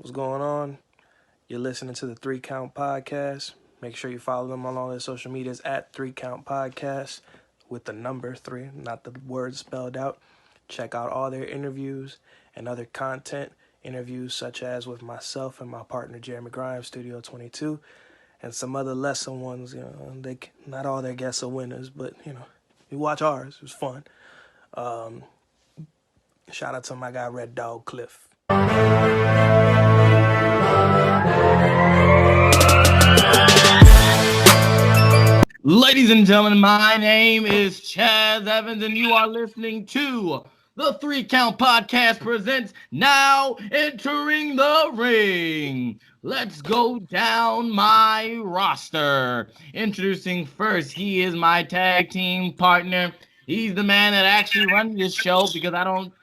What's going on? You're listening to the 3 Count Podcast. Make sure you follow them on all their social medias at 3 Count Podcast with the number 3, not the word spelled out. Check out all their interviews and other content. Interviews such as with myself and my partner Jeremy Grimes, Studio 22, and some other lesser ones. Not all their guests are winners, but you watch ours. It was fun. Um, Shout out to my guy Red Dog Cliff. Ladies and gentlemen, my name is Chaz Evans, and you are listening to the 3 Count Podcast presents Now Entering the Ring. Let's go down my roster. Introducing first, he is my tag team partner. He's the man that actually runs this show because I don't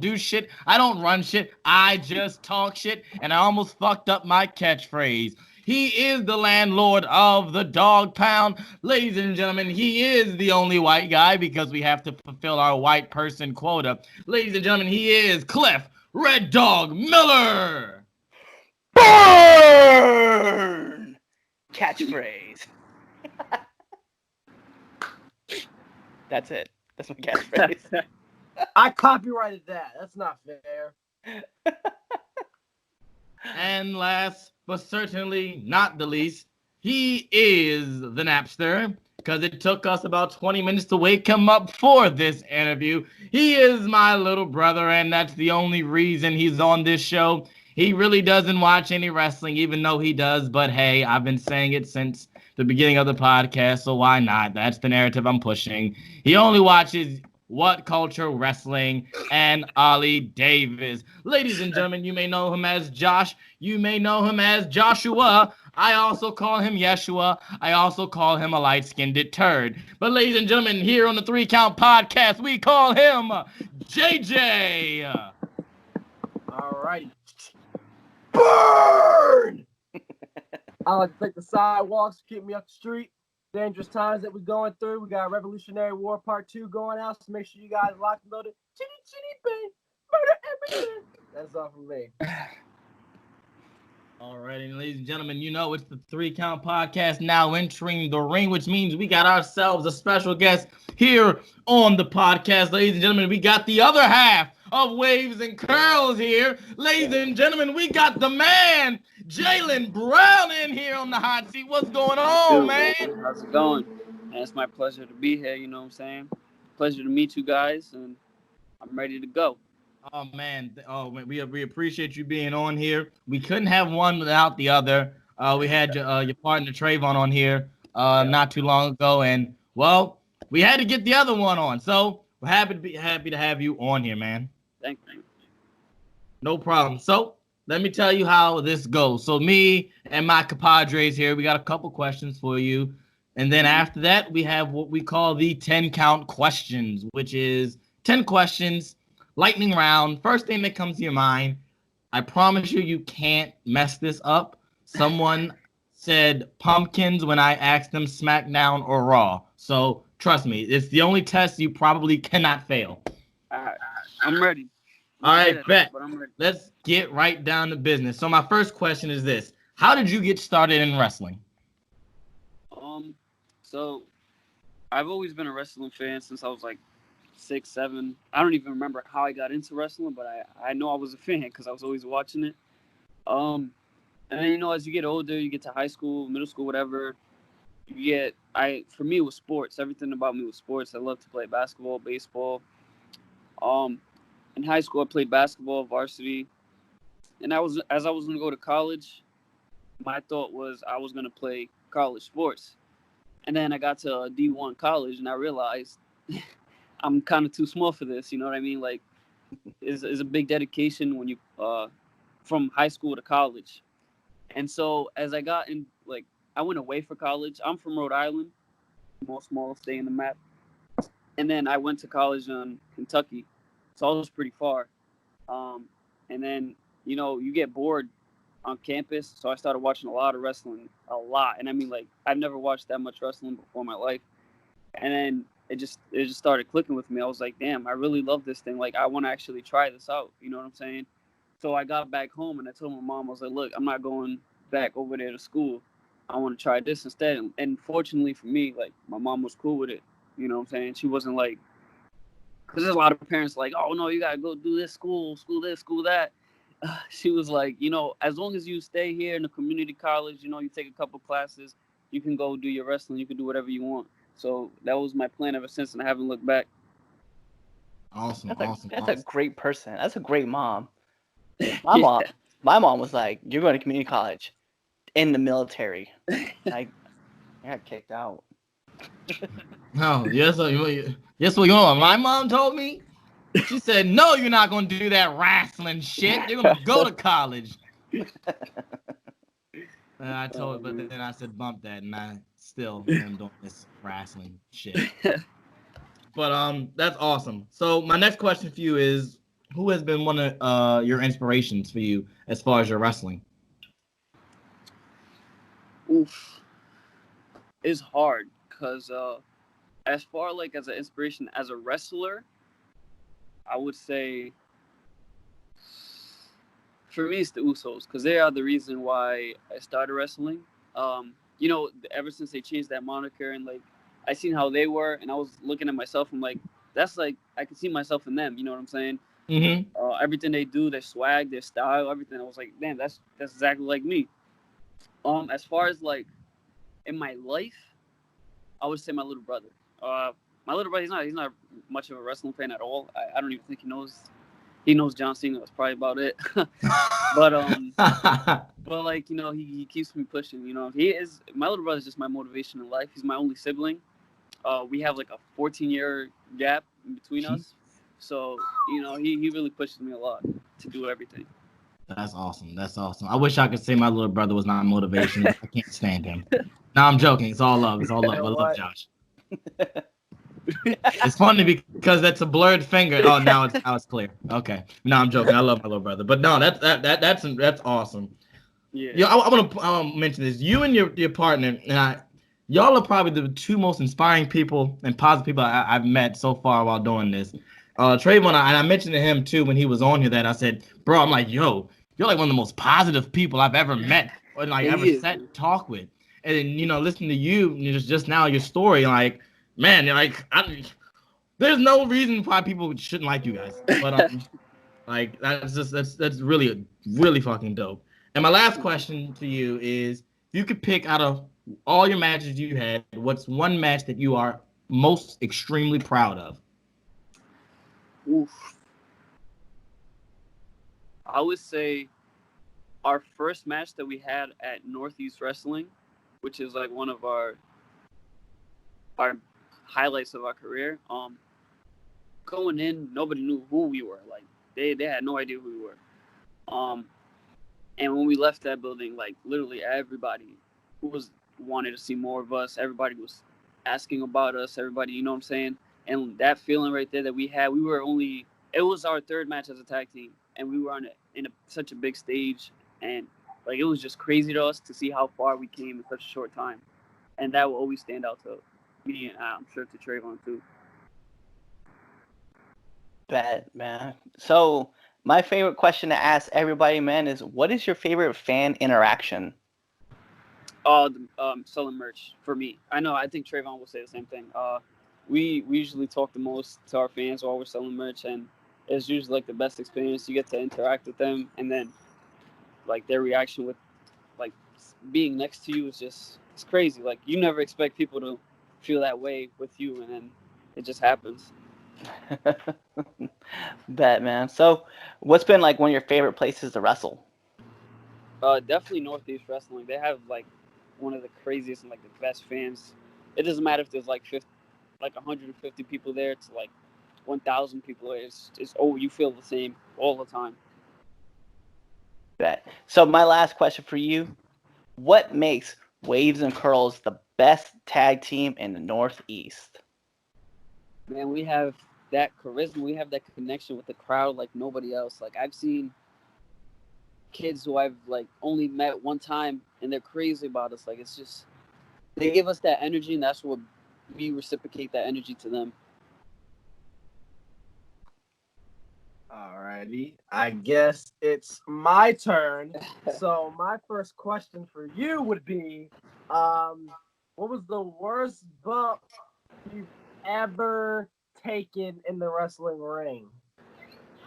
do shit, I don't run shit, I just talk shit, and I almost fucked up my catchphrase. He is the landlord of the Dog Pound. Ladies and gentlemen, he is the only white guy because we have to fulfill our white person quota. Ladies and gentlemen, he is Cliff Red Dog Miller. Burn! Catchphrase. That's it. That's my catchphrase. I copyrighted that. That's not fair. And last but certainly not the least, he is the Napster, because it took us about 20 minutes to wake him up for this interview. He is my little brother, and that's the only reason he's on this show. He really doesn't watch any wrestling, even though he does, but hey, I've been saying it since the beginning of the podcast, so why not? That's the narrative I'm pushing. He only watches What Culture Wrestling and Ollie Davis. Ladies and gentlemen, you may know him as Josh. You may know him as Joshua. I also call him Yeshua. I also call him a light-skinned turd. But ladies and gentlemen, here on the 3 Count Podcast, we call him JJ. All righty. Burn! I like to take the sidewalks to keep me up the street. Dangerous times that we're going through. We got Revolutionary War Part 2 going out, so make sure you guys lock and loaded. Chitty chitty bang, murder everything. That's all from me. All right, and ladies and gentlemen, you know it's the 3 Count Podcast now entering the ring, which means we got ourselves a special guest here on the podcast. Ladies and gentlemen, we got the other half of Waves and Curls here. Ladies and gentlemen, we got the man, Jaylen Brandyn, here on the hot seat. What's going on, man? How's it going? And it's my pleasure to be here, you know what I'm saying? Pleasure to meet you guys, and I'm ready to go. Oh, man. We appreciate you being on here. We couldn't have one without the other. We had your partner, Trayvon, on here not too long ago, and, well, we had to get the other one on. So we're happy to have you on here, man. Thank you. No problem. So let me tell you how this goes. So me and my compadres here, we got a couple questions for you. And then after that, we have what we call the 10-count questions, which is 10 questions, lightning round. First thing that comes to your mind. I promise you can't mess this up. Someone said pumpkins when I asked them SmackDown or Raw. So trust me, it's the only test you probably cannot fail. I'm ready. All right, bet. But I'm ready. Let's get right down to business. So my first question is this. How did you get started in wrestling? So I've always been a wrestling fan since I was like 6, 7. I don't even remember how I got into wrestling, but I know I was a fan because I was always watching it. And then, as you get older, you get to high school, middle school, whatever, for me, it was sports. Everything about me was sports. I loved to play basketball, baseball. In high school, I played basketball, varsity. And as I was going to go to college, my thought was I was going to play college sports. And then I got to a D1 college, and I realized I'm kind of too small for this. You know what I mean? Like, it's a big dedication when you from high school to college. And so as I got in, like, I went away for college. I'm from Rhode Island, most smallest state in the map. And then I went to college in Kentucky. So I was pretty far. And then, you get bored on campus. So I started watching a lot of wrestling, a lot. And I mean, like, I've never watched that much wrestling before in my life. And then it just started clicking with me. I was like, damn, I really love this thing. Like, I want to actually try this out. You know what I'm saying? So I got back home and I told my mom, I was like, look, I'm not going back over there to school. I want to try this instead. And fortunately for me, like, my mom was cool with it. You know what I'm saying? She wasn't like, because there's a lot of parents like, oh, no, you got to go do this school this, school that. She was like, as long as you stay here in the community college, you take a couple classes, you can go do your wrestling, you can do whatever you want. So that was my plan ever since, and I haven't looked back. Awesome, That's a awesome, that's a awesome. great person. That's a great mom. My Yeah. mom, my mom was like, "You're going to community college, in the military." I got kicked out. Oh, yes, what you want? My mom told me. She said, "No, you're not gonna do that wrestling shit. You're gonna go to college." And I told, but then I said, "Bump that," and I still am doing this wrestling shit. But that's awesome. So my next question for you is, who has been one of your inspirations for you as far as your wrestling? Oof. It's hard because as far like as an inspiration as a wrestler, I would say for me it's the Usos because they are the reason why I started wrestling. Ever since they changed that moniker and like I seen how they were and I was looking at myself. I'm like, that's like I could see myself in them. You know what I'm saying? Mm-hmm. Everything they do, their swag, their style, everything. I was like, damn, that's exactly like me. As far as like in my life, I would say my little brother. My little brother, he's not much of a wrestling fan at all. I don't even think he knows. He knows John Cena. That's probably about it. but but like he keeps me pushing. He is my little brother is just my motivation in life. He's my only sibling. We have like a 14-year gap in between us. So he really pushes me a lot to do everything. That's awesome. That's awesome. I wish I could say my little brother was not motivation. I can't stand him. No, I'm joking. It's all love. It's all love. You know I love what? Josh. It's funny because that's a blurred finger. Oh, now it's clear. Okay. No, I'm joking. I love my little brother. But no, that's awesome. Yeah. Yeah, I want to mention this. You and your partner and y'all are probably the two most inspiring people and positive people I've met so far while doing this. Trayvon, and I mentioned to him too when he was on here that I said, bro, I'm like, yo, you're like one of the most positive people I've ever met or like Yeah, ever he is, sat man. and talk with. And then, listening to you, just now your story, like, man, there's no reason why people shouldn't like you guys. But like that's really really fucking dope. And my last question to you is, if you could pick out of all your matches you had, what's one match that you are most extremely proud of? Oof. I would say our first match that we had at Northeast Wrestling, which is like one of our highlights of our career. Going in, nobody knew who we were. Like they had no idea who we were. And when we left that building, like literally everybody who was wanted to see more of us. Everybody was asking about us. Everybody, you know what I'm saying? And that feeling right there that we had, it was our third match as a tag team, and we were such a big stage, and like it was just crazy to us to see how far we came in such a short time, and that will always stand out to me, and I'm sure to Trayvon too. Bet, man. So my favorite question to ask everybody, man, is what is your favorite fan interaction? Selling merch for me. I think Trayvon will say the same thing. We usually talk the most to our fans while we're selling merch, and it's usually like the best experience. You get to interact with them, and then like their reaction with like being next to you is just it's crazy. Like you never expect people to feel that way with you, and then it just happens. Bet, man. So what's been like one of your favorite places to wrestle? Definitely Northeast Wrestling. They have like one of the craziest and like the best fans. It doesn't matter if there's like 150 people there to like 1,000 people. It's you feel the same all the time. Bet. So my last question for you, what makes Waves and Curls the best tag team in the Northeast? Man, we have that charisma. We have that connection with the crowd like nobody else. Like I've seen kids who I've like only met one time and they're crazy about us. Like it's just they give us that energy, and that's what we reciprocate that energy to them. Alrighty. I guess it's my turn. So my first question for you would be, what was the worst bump you've ever taken in the wrestling ring?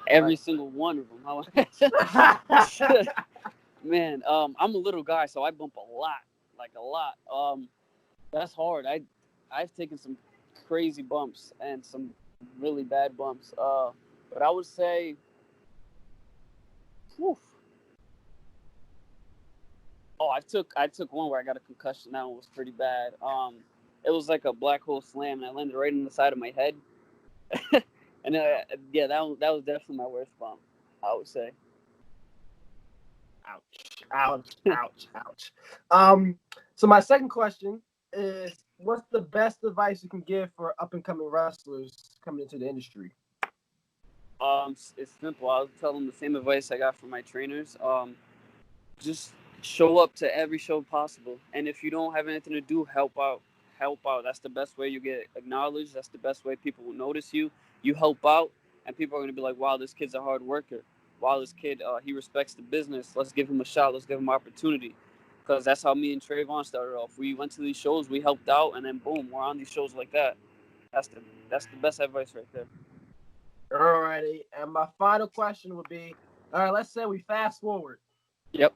Every single one of them. Man, I'm a little guy, so I bump a lot, like a lot. That's hard. I've taken some crazy bumps and some really bad bumps. But I would say, whew. Oh, I took one where I got a concussion. That one was pretty bad. It was like a black hole slam, and I landed right on the side of my head. And yeah, that was definitely my worst bump, I would say. Ouch. So my second question is, what's the best advice you can give for up and coming wrestlers coming into the industry? It's simple. I'll tell them the same advice I got from my trainers. Just show up to every show possible, and if you don't have anything to do, help out. Help out. That's the best way you get acknowledged. That's the best way people will notice you. You help out, and people are gonna be like, "Wow, this kid's a hard worker. Wow, this kid, he respects the business. Let's give him a shot. Let's give him opportunity." Because that's how me and Trayvon started off. We went to these shows, we helped out, and then boom, we're on these shows like that. That's the best advice right there. Alrighty, and my final question would be, all right, let's say we fast forward. Yep.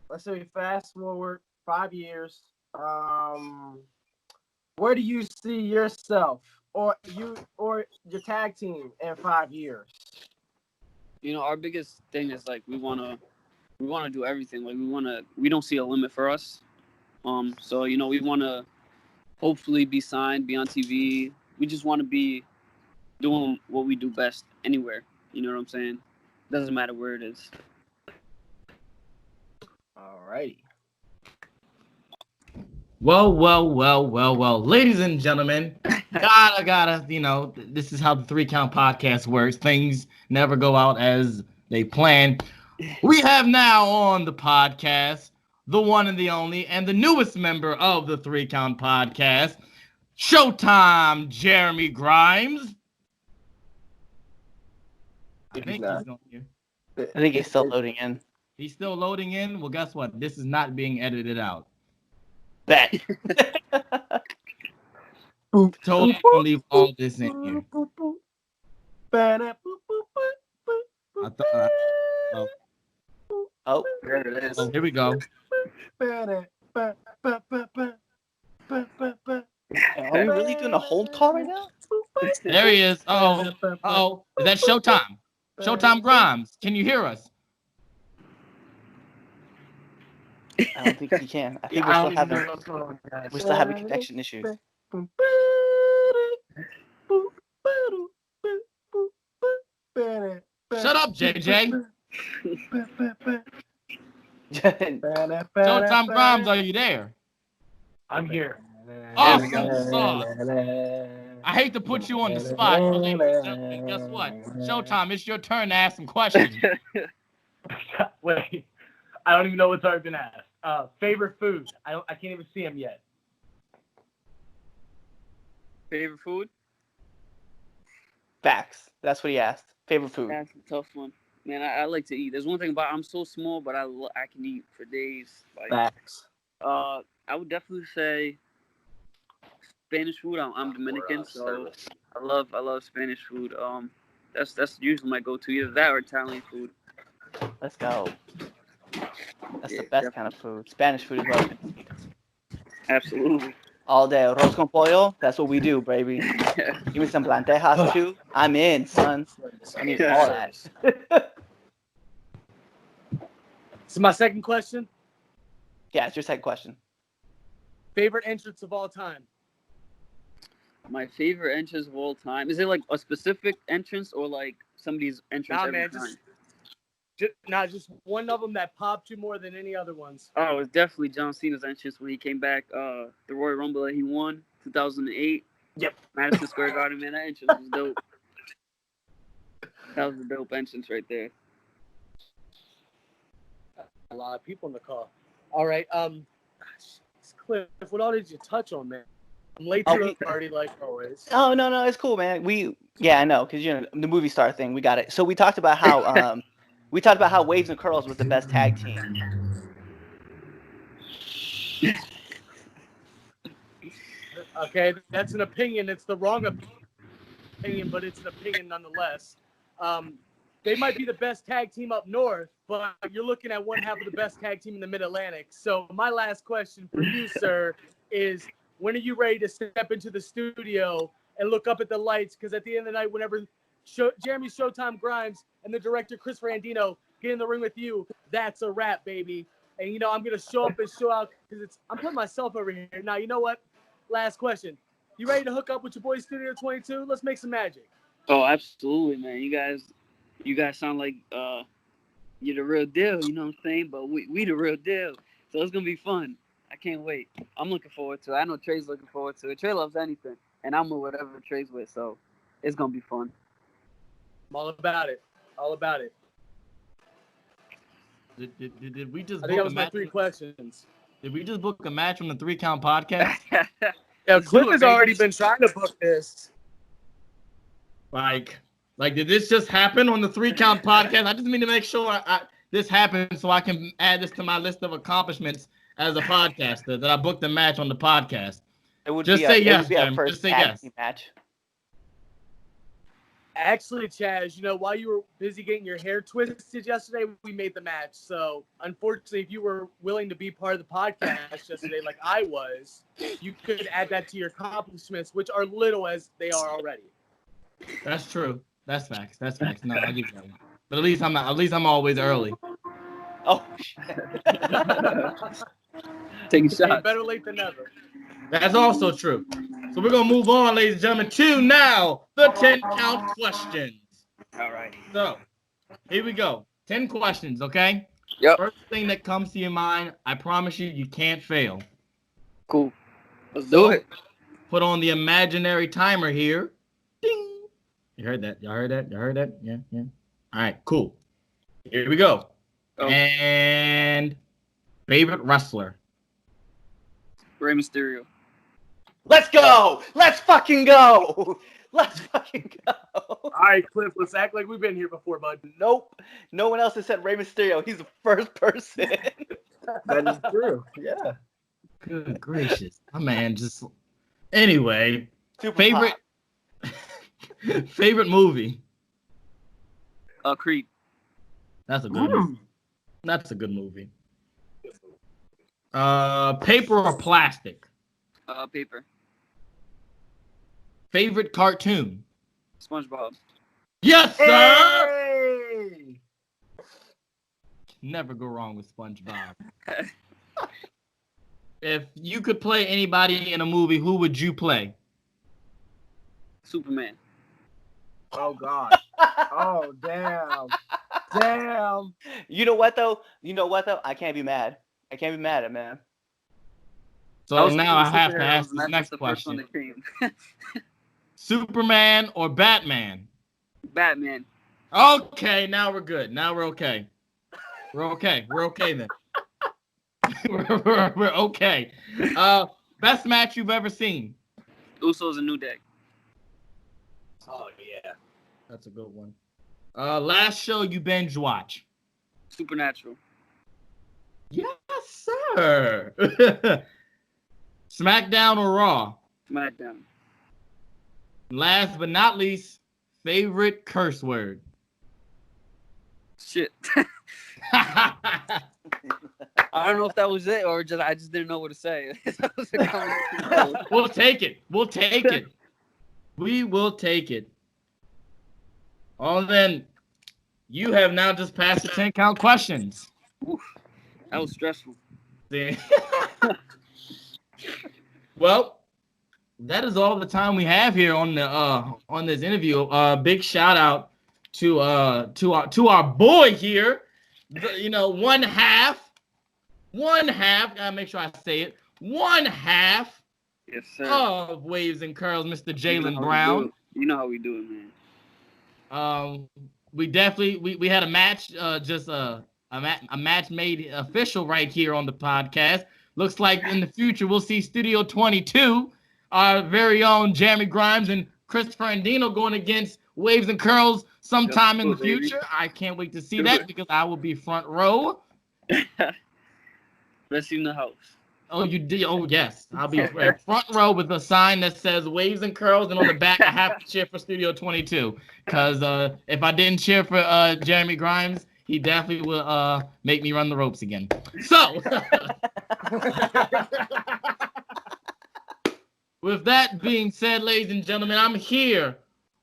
Let's say we fast forward 5 years. Where do you see yourself or your tag team in 5 years? You know, our biggest thing is like we wanna do everything. Like we don't see a limit for us. So you know, we wanna hopefully be signed, be on TV. We just want to be doing what we do best anywhere. You know what I'm saying? Doesn't matter where it is. Alrighty. Well. Ladies and gentlemen, gotta, this is how the 3 Count podcast works. Things never go out as they plan. We have now on the podcast the one and the only and the newest member of the 3 Count podcast, Showtime Jeremy Grimes. I think he's on here. I think he's still loading in. He's still loading in? Well, guess what? This is not being edited out. Bet. Totally gonna leave all this in here. I thought. Oh, there it is. Oh, here we go. Are we really doing a hold call right now? There he is. Oh, is that Showtime? Showtime Grimes, can you hear us? I don't think we can. I think we're still having connection issues. Shut up, JJ. Showtime Grimes, are you there? I'm here. Awesome sauce. I hate to put you on the spot, but ladies and gentlemen, guess what? Showtime, it's your turn to ask some questions. Wait, I don't even know what's already been asked. Favorite food? I can't even see him yet. Favorite food? Facts. That's what he asked. Favorite food? That's a tough one. Man, I like to eat. There's one thing about I'm so small, but I can eat for days. Like, Facts. I would definitely say Spanish food. I'm Dominican, so I love Spanish food. That's usually my go-to, either that or Italian food. Let's go. That's the best kind of food. Spanish food is what I eat. Absolutely. All day. Arroz con pollo. That's what we do, baby. Give me some plantejas too. I'm in, son. I need all that. So my second question. Yeah, it's your second question. Favorite entrance of all time? My favorite entrance of all time. Is it like a specific entrance or like somebody's entrance every time? Just one of them that popped you more than any other ones. Oh, it's definitely John Cena's entrance when he came back. The Royal Rumble that he won, 2008. Yep. Madison Square Garden, man, that entrance was dope. That was a dope entrance right there. A lot of people in the call. All right. Cliff, what all did you touch on, man? I'm late Oh, to the party like always. Oh no, it's cool, man. I know, because the movie star thing, we got it. So we talked about how Waves and Curls was the best tag team. Okay, that's an opinion. It's the wrong opinion, but it's an opinion nonetheless. They might be the best tag team up north, but you're looking at one half of the best tag team in the Mid-Atlantic. So my last question for you, sir, is when are you ready to step into the studio and look up at the lights? Because at the end of the night, whenever Jeremy Showtime Grimes and the director Chris Randino get in the ring with you, that's a wrap, baby. And, I'm going to show up and show out because I'm putting myself over here. Now, you know what? Last question. You ready to hook up with your boy Studio 22? Let's make some magic. Oh, absolutely, man. You guys sound like you're the real deal, you know what I'm saying? But we the real deal. So it's gonna be fun. I can't wait. I'm looking forward to it. I know Trey's looking forward to it. Trey loves anything. And I'm with whatever Trey's with, so it's gonna be fun. I'm all about it. All about it. Did we just I book think that a was my match? 3 questions. Did we just book a match from the 3 Count podcast? Yeah, Let's Cliff do it, has baby. already been trying to book this. Like, did this just happen on the 3 Count podcast? I just need to make sure this happened so I can add this to my list of accomplishments as a podcaster, that I booked a match on the podcast. It would Just be say it yes, would be our Jim. first Just say tag yes. team match. Actually, Chaz, while you were busy getting your hair twisted yesterday, we made the match. So, unfortunately, if you were willing to be part of the podcast yesterday like I was, you could add that to your accomplishments, which are little as they are already. That's true. That's facts. That's facts. No, I give you that one. But at least I'm always early. Oh, Taking Hey, shots. better late than never. That's also true. So we're gonna move on, ladies and gentlemen, to now the 10 count questions. All right. So here we go. 10 questions, okay? Yep. First thing that comes to your mind, I promise you can't fail. Cool. Let's do it. Put on the imaginary timer here. Ding. You heard that? Y'all heard that? Y'all heard that? Yeah. All right, cool. Here we go. Oh. And favorite wrestler. Rey Mysterio. let's go! Let's fucking go! Let's fucking go! All right, Cliff, let's act like we've been here before, bud. Nope. No one else has said Rey Mysterio. He's the first person. That is true. Yeah. Good gracious. My man just... Anyway, Super favorite... favorite movie. Creed. That's a good movie. That's a good movie. Paper or plastic? Paper. Favorite cartoon? SpongeBob. Yes, sir! Hey! Never go wrong with SpongeBob. If you could play anybody in a movie, who would you play? Superman. Oh, God. Oh, damn. Damn. You know what though? I can't be mad. I can't be mad at man. So now I have to ask this next question. Superman or Batman? Batman. Okay, now we're good. Now we're okay. We're okay. We're okay then. we're okay. Best match you've ever seen? Usos and New Day. Oh, yeah. That's a good one. Last show you binge watch? Supernatural. Yes, sir. SmackDown or Raw? SmackDown. Last but not least, favorite curse word? Shit. I don't know if that was it or I just didn't know what to say. That was a combination. We'll take it. We'll take it. We will take it. Well, then, you have now just passed the 10 count questions. Oof, that was stressful. Well, that is all the time we have here on the on this interview. Big shout out to our boy here. One half. Gotta make sure I say it. One half. Yes, sir. Of Waves and Curls, Mr. Jaylen Brown. You know how we do it, man. We definitely we had a match, just a match made official right here on the podcast. Looks like in the future we'll see Studio 22 our very own Jeremy Grimes and Christopher Andino going against Waves and Curls sometime in the future. I can't wait to see that because I will be front row. Best seat in the house. Oh, you did? Oh, yes. I'll be front row with a sign that says Waves and Curls, and on the back, I have to cheer for Studio 22. Because if I didn't cheer for Jeremy Grimes, he definitely will make me run the ropes again. So, with that being said, ladies and gentlemen, I'm here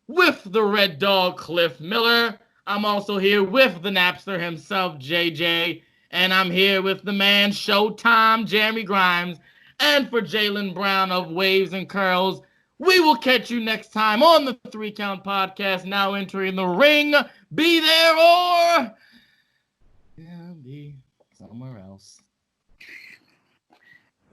with the Red Dog, Cliff Miller. I'm also here with the Napster himself, JJ. And I'm here with the man, Showtime, Jeremy Grimes. And for Jaylen Brown of Waves and Curls, we will catch you next time on the 3 Count Podcast. Now entering the ring. Be there or be somewhere else.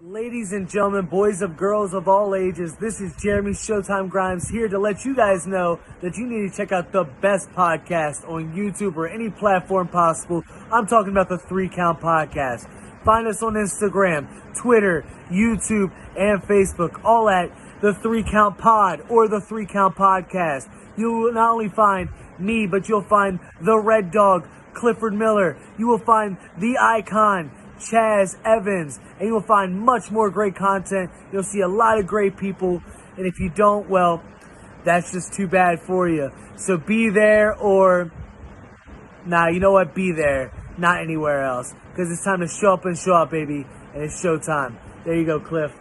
Ladies and gentlemen, boys and girls of all ages, this is Jeremy Showtime Grimes here to let you guys know that you need to check out the best podcast on YouTube or any platform possible. I'm talking about the 3 Count Podcast. Find us on Instagram, Twitter, YouTube, and Facebook, all at the 3 Count Pod or the 3 Count Podcast. You will not only find me, but you'll find the Red Dog, Clifford Miller. You will find the Icon, Chaz Evans, and you'll find much more great content. You'll see a lot of great people, and if you don't, well, that's just too bad for you. So be there or, you know what, be there, not anywhere else, because it's time to show up and show up, baby, and it's showtime. There you go, Cliff.